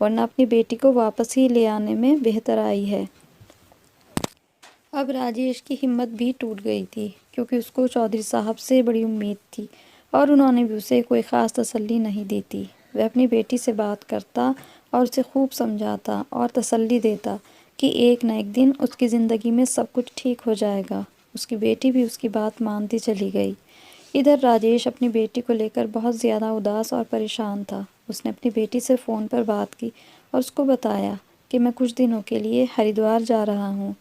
ورنہ اپنی بیٹی کو واپس ہی لے آنے میں بہتر آئی ہے۔ اب راجیش کی ہمت بھی ٹوٹ گئی تھی، کیونکہ اس کو چودھری صاحب سے بڑی امید تھی اور انہوں نے بھی اسے کوئی خاص تسلی نہیں دی تھی۔ وہ اپنی بیٹی سے بات کرتا اور اسے خوب سمجھاتا اور تسلی دیتا کہ ایک نہ ایک دن اس کی زندگی میں سب کچھ ٹھیک ہو جائے گا۔ اس کی بیٹی بھی اس کی بات مانتی چلی گئی۔ ادھر راجیش اپنی بیٹی کو لے کر بہت زیادہ اداس اور پریشان تھا۔ اس نے اپنی بیٹی سے فون پر بات کی اور اس کو بتایا کہ میں کچھ دنوں کے لیے ہریدوار جا رہا ہوں۔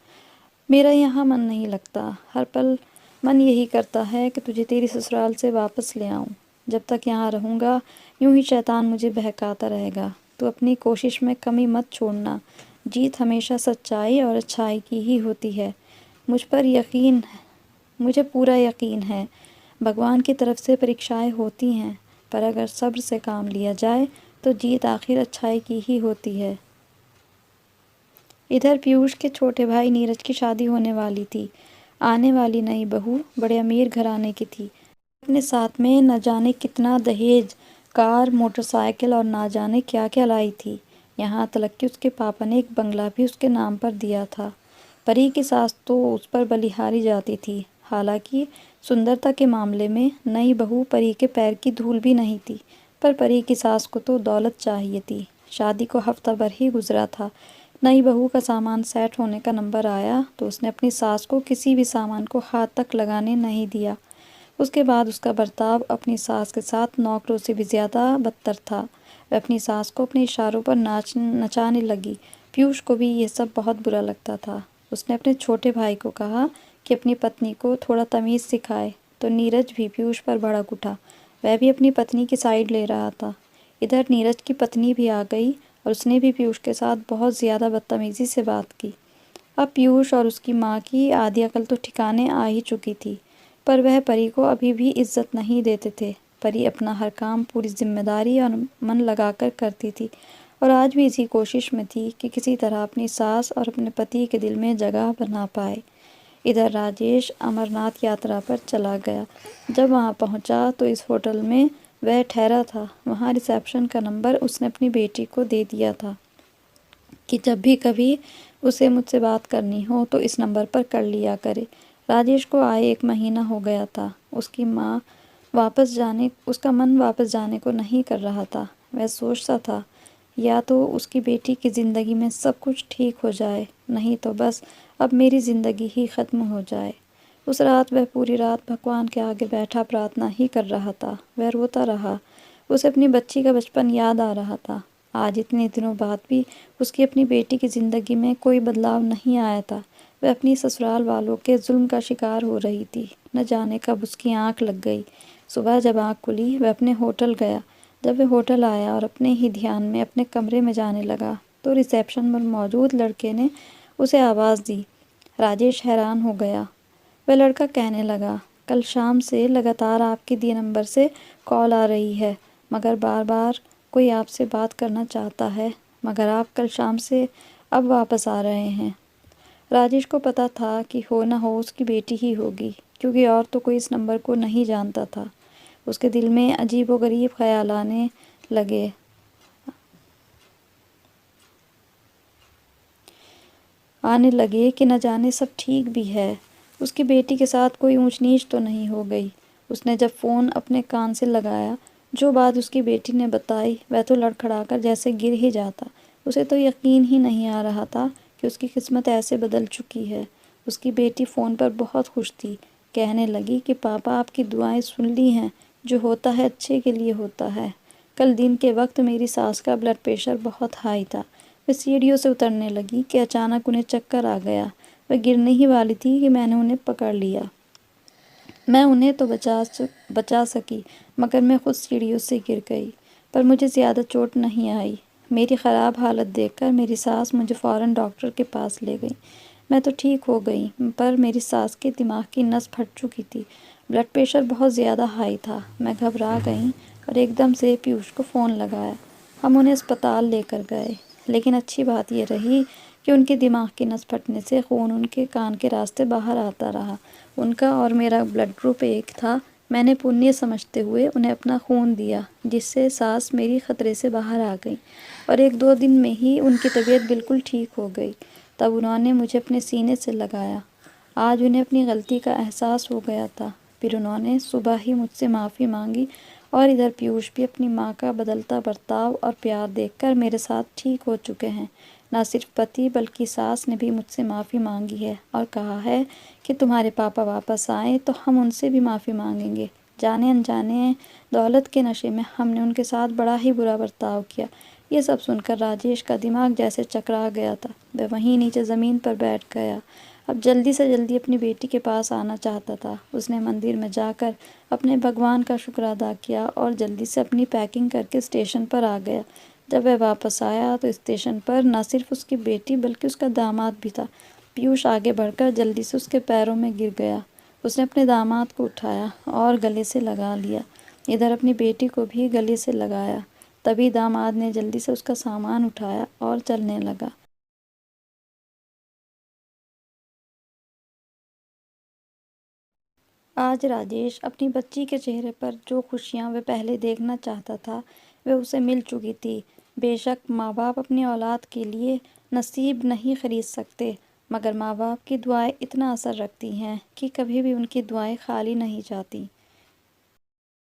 میرا یہاں من نہیں لگتا، ہر پل من یہی کرتا ہے کہ تجھے تیری سسرال سے واپس لے آؤں۔ جب تک یہاں رہوں گا یوں ہی شیطان مجھے بہکاتا رہے گا۔ تو اپنی کوشش میں کمی مت چھوڑنا، جیت ہمیشہ سچائی اور اچھائی کی ہی ہوتی ہے۔ مجھے پورا یقین ہے بھگوان کی طرف سے پریکشائیں ہوتی ہیں، پر اگر صبر سے کام لیا جائے تو جیت آخر اچھائی کی ہی ہوتی ہے۔ ادھر پیوش کے چھوٹے بھائی نیرج کی شادی ہونے والی تھی۔ آنے والی نئی بہو بڑے امیر گھرانے کی تھی۔ اپنے ساتھ میں نہ جانے کتنا دہیج، کار، موٹر سائیکل اور نہ جانے کیا کیا لائی تھی۔ یہاں تلک کہ اس کے پاپا نے ایک بنگلہ بھی اس کے نام پر دیا تھا۔ پری کی ساس تو اس پر بلیہاری جاتی تھی۔ حالانکہ سندرتا کے معاملے میں نئی بہو پری کے پیر کی دھول بھی نہیں تھی، پر پری کی ساس کو تو دولت چاہیے تھی۔ شادی کو ہفتہ بھر ہی گزرا تھا۔ نئی بہو کا سامان سیٹ ہونے کا نمبر آیا تو اس نے اپنی ساس کو کسی بھی سامان کو ہاتھ تک لگانے نہیں دیا۔ اس کے بعد اس کا برتاؤ اپنی ساس کے ساتھ نوکروں سے بھی زیادہ بدتر تھا۔ وہ اپنی ساس کو اپنے اشاروں پر نچانے لگی۔ پیوش کو بھی یہ سب بہت برا لگتا تھا۔ اس نے اپنے چھوٹے بھائی کو کہا کہ اپنی پتنی کو تھوڑا تمیز سکھائے، تو نیرج بھی پیوش پر بھڑک اٹھا۔ وہ بھی اپنی پتنی کی سائیڈ لے رہا تھا۔ ادھر نیرج کی پتنی بھی آ گئی اور اس نے بھی پیوش کے ساتھ بہت زیادہ بدتمیزی سے بات کی۔ اب پیوش اور اس کی ماں کی آدھی عقل تو ٹھکانے آ ہی چکی تھی، پر وہ پری کو ابھی بھی عزت نہیں دیتے تھے۔ پری اپنا ہر کام پوری ذمہ داری اور من لگا کر کرتی تھی اور آج بھی اسی کوشش میں تھی کہ کسی طرح اپنی ساس اور اپنے پتی کے دل میں جگہ بنا پائے۔ ادھر راجیش امرناتھ یاترا پر چلا گیا۔ جب وہاں پہنچا تو اس ہوٹل میں وہ ٹھہرا تھا، وہاں ریسیپشن کا نمبر اس نے اپنی بیٹی کو دے دیا تھا کہ جب بھی کبھی اسے مجھ سے بات کرنی ہو تو اس نمبر پر کر لیا کرے۔ راجیش کو آئے 1 مہینہ ہو گیا تھا۔ اس کا من واپس جانے کو نہیں کر رہا تھا۔ وہ سوچتا تھا یا تو اس کی بیٹی کی زندگی میں سب کچھ ٹھیک ہو جائے، نہیں تو بس اب میری زندگی ہی ختم ہو جائے۔ اس رات وہ پوری رات بھگوان کے آگے بیٹھا پرارتھنا ہی کر رہا تھا۔ وہ روتا رہا۔ اسے اپنی بچی کا بچپن یاد آ رہا تھا۔ آج اتنے دنوں بعد بھی اس کی اپنی بیٹی کی زندگی میں کوئی بدلاؤ نہیں آیا تھا۔ وہ اپنی سسرال والوں کے ظلم کا شکار ہو رہی تھی۔ نہ جانے کب اس کی آنکھ لگ گئی۔ صبح جب آنکھ کھلی وہ اپنے ہوٹل گیا۔ جب وہ ہوٹل آیا اور اپنے ہی دھیان میں اپنے کمرے میں جانے لگا تو ریسیپشن پر موجود لڑکے نے اسے آواز دی۔ راجیش حیران ہو گیا۔ وہ لڑکا کہنے لگا، کل شام سے لگاتار آپ کے دیے نمبر سے کال آ رہی ہے، مگر بار بار کوئی آپ سے بات کرنا چاہتا ہے، مگر آپ کل شام سے اب واپس آ رہے ہیں۔ راجیش کو پتا تھا کہ ہو نہ ہو اس کی بیٹی ہی ہوگی، کیونکہ اور تو کوئی اس نمبر کو نہیں جانتا تھا۔ اس کے دل میں عجیب و غریب خیال آنے لگے کہ نہ جانے سب ٹھیک بھی ہے، اس کی بیٹی کے ساتھ کوئی اونچ نیچ تو نہیں ہو گئی۔ اس نے جب فون اپنے کان سے لگایا، جو بات اس کی بیٹی نے بتائی وہ تو لڑکھڑا کر جیسے گر ہی جاتا۔ اسے تو یقین ہی نہیں آ رہا تھا کہ اس کی قسمت ایسے بدل چکی ہے۔ اس کی بیٹی فون پر بہت خوش تھی، کہنے لگی کہ پاپا آپ کی دعائیں سن لی ہیں، جو ہوتا ہے اچھے کے لیے ہوتا ہے۔ کل دن کے وقت میری ساس کا بلڈ پریشر بہت ہائی تھا۔ وہ سیڑھیوں سے اترنے لگی کہ اچانک انہیں چکر آ گیا۔ وہ گرنے ہی والی تھی کہ میں نے انہیں پکڑ لیا۔ میں انہیں تو بچا سکی، مگر میں خود سیڑھیوں سے گر گئی، پر مجھے زیادہ چوٹ نہیں آئی۔ میری خراب حالت دیکھ کر میری ساس مجھے فوراً ڈاکٹر کے پاس لے گئی۔ میں تو ٹھیک ہو گئی، پر میری ساس کے دماغ کی نس پھٹ چکی تھی۔ بلڈ پریشر بہت زیادہ ہائی تھا۔ میں گھبرا گئی اور ایک دم سے پیوش کو فون لگایا۔ ہم انہیں اسپتال لے کر گئے، لیکن اچھی بات یہ رہی کہ ان کے دماغ کی نس پھٹنے سے خون ان کے کان کے راستے باہر آتا رہا۔ ان کا اور میرا بلڈ گروپ ایک تھا، میں نے پنیہ سمجھتے ہوئے انہیں اپنا خون دیا، جس سے سانس میری خطرے سے باہر آ گئی اور 1-2 دن میں ہی ان کی طبیعت بالکل ٹھیک ہو گئی۔ تب انہوں نے مجھے اپنے سینے سے لگایا۔ آج انہیں اپنی غلطی کا احساس ہو گیا تھا۔ پھر انہوں نے صبح ہی مجھ سے معافی مانگی اور ادھر پیوش بھی اپنی ماں کا بدلتا برتاؤ اور پیار دیکھ کر میرے ساتھ ٹھیک ہو چکے ہیں۔ نہ صرف پتی بلکہ ساس نے بھی مجھ سے معافی مانگی ہے اور کہا ہے کہ تمہارے پاپا واپس آئیں تو ہم ان سے بھی معافی مانگیں گے۔ جانے انجانے دولت کے نشے میں ہم نے ان کے ساتھ بڑا ہی برا برتاؤ کیا۔ یہ سب سن کر راجیش کا دماغ جیسے چکرا گیا تھا۔ وہ وہیں نیچے زمین پر بیٹھ گیا۔ اب جلدی سے جلدی اپنی بیٹی کے پاس آنا چاہتا تھا۔ اس نے مندر میں جا کر اپنے بھگوان کا شکر ادا کیا اور جلدی سے اپنی پیکنگ کر کے اسٹیشن پر آ گیا۔ جب وہ واپس آیا تو اسٹیشن پر نہ صرف اس کی بیٹی بلکہ اس کا داماد بھی تھا۔ پیوش آگے بڑھ کر جلدی سے اس کے پیروں میں گر گیا۔ اس نے اپنے داماد کو اٹھایا اور گلے سے لگا لیا، ادھر اپنی بیٹی کو بھی گلے سے لگایا۔ تبھی داماد نے جلدی سے اس کا سامان اٹھایا اور چلنے لگا۔ آج راجیش اپنی بچی کے چہرے پر جو خوشیاں وہ پہلے دیکھنا چاہتا تھا وہ اسے مل چکی تھی۔ بے شک ماں باپ اپنی اولاد کے لیے نصیب نہیں خرید سکتے، مگر ماں باپ کی دعائیں اتنا اثر رکھتی ہیں کہ کبھی بھی ان کی دعائیں خالی نہیں جاتی۔